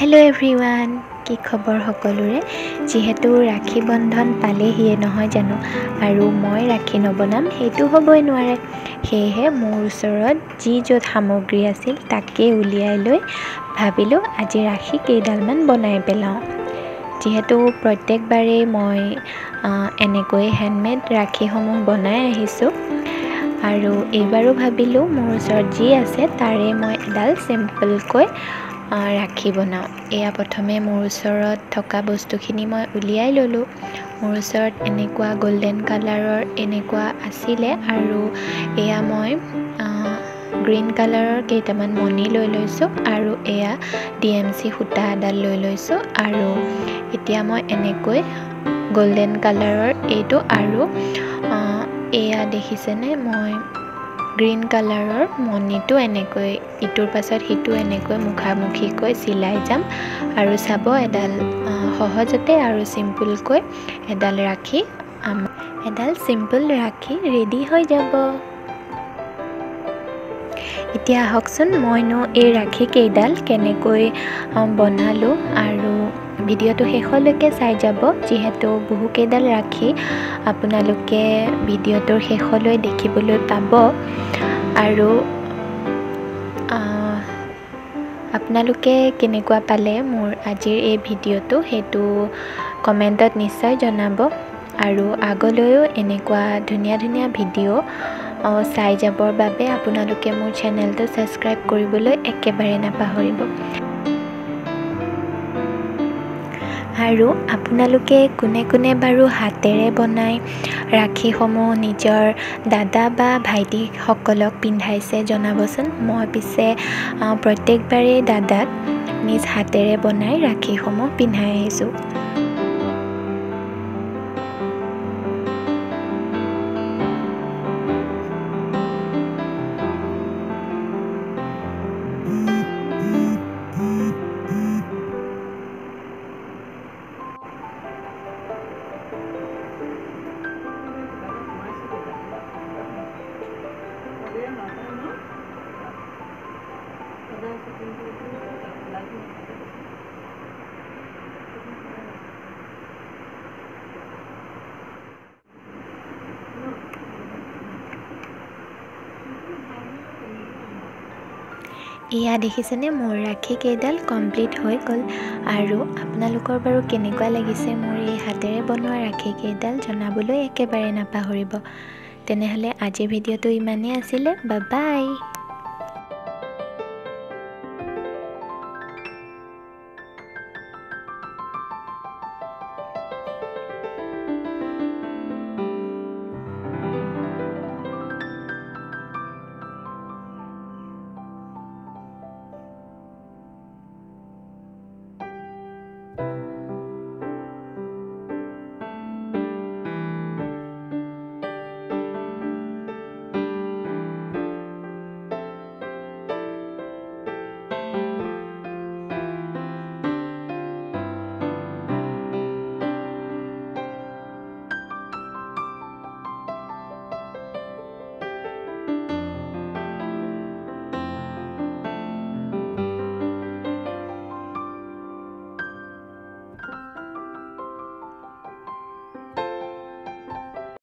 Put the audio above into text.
hello everyone কি খবৰ সকলোৰে যেহেতু ৰাখী বন্ধন পালেহিয়ে নহয় জানো আৰু মই ৰাখী নবনাম হেতু হ'বই নোৱাৰে সেয়ে মোৰ ওচৰত যি য'ত সামগ্ৰী আছিল তাকে উলিয়াই লৈ ভাবিলো আজি ৰাখী কেইডালমান বনাই পেলাও যেহেতু প্ৰত্যেকবাৰে মই এনেকৈ হ্যান্ডমেড ৰাখীসমূহ বনাই আহিছো আৰু এইবাৰো ভাবিলো মোৰ ওচৰত যি আছে তাৰে মই এডাল সিম্পলকৈ ৰাখী বনাও এয়া প্ৰথমে মোৰ ওচৰত থকা বস্তুখিনি মই উলিয়াই ললো মোৰ ওচৰত এনেকুৱা গোল্ডেন কালাৰৰ এনেকুৱা আছিল আৰু এয়া মই গ্ৰীন কালাৰৰ কেইটামান মণি লৈ লৈছো আৰু এয়া ডিএমসি সূতা এডাল লৈ লৈছো আৰু এতিয়া মই এনেকৈ গোল্ডেন কালাৰৰ এইটো আৰু এয়া দেখিছেনে মই গ্ৰীন কালাৰৰ মণিটো এনেকৈ ইটোৰ পাছত হিটো এনেকৈ মুখামুখিকৈ চিলাই যাম আৰু চাব এডাল সহজতে আৰু সিম্পলকৈ এডাল ৰাখী এডাল সিম্পল ৰাখী ৰেডি হৈ যাব এতিয়া হকচোন মইনো এই ৰাখী কেইডাল কেনেকৈ বনালো আৰু ভিডিওটো শেষলৈকে চাই যাব যেহেতু বহু কেইডাল ৰাখী আপোনালোকে ভিডিওটোৰ শেষলৈ দেখিবলৈ পাব আৰু আপোনালোকে কেনেকুৱা পালে মোৰ আজিৰ এই ভিডিওটো হেতু কমেন্টত নিশ্চয় জনাব আৰু আগলৈও এনেকুৱা ধুনীয়া ধুনীয়া ভিডিও চাই যাবৰ বাবে আপোনালোকে মোৰ চেনেলটো সাবস্ক্ৰাইব কৰিবলৈ একেবাৰে নাপাহৰিব আৰু আপোনালোকে কোনে কোনে বাৰু হাতেৰে বনাই ৰাখীসমূহ নিজৰ দাদা বা ভাইটি সকলক পিন্ধাইছে জনাবচোন মই পিছে প্ৰত্যেকবাৰে দাদাক নিজ হাতেৰে বনাই ৰাখীসমূহ পিন্ধাই আহিছো এয়া দেখিছেনে মোৰ ৰাখী কেইডাল কমপ্লিট হৈ গ'ল আৰু আপোনালোকৰ বাৰু কেনেকুৱা লাগিছে মোৰ এই হাতেৰে বনোৱা ৰাখী কেইডাল জনাবলৈ একেবাৰে নাপাহৰিব তেনেহলে আজি ভিডিওটো ইমানেই আছিল বাই বাই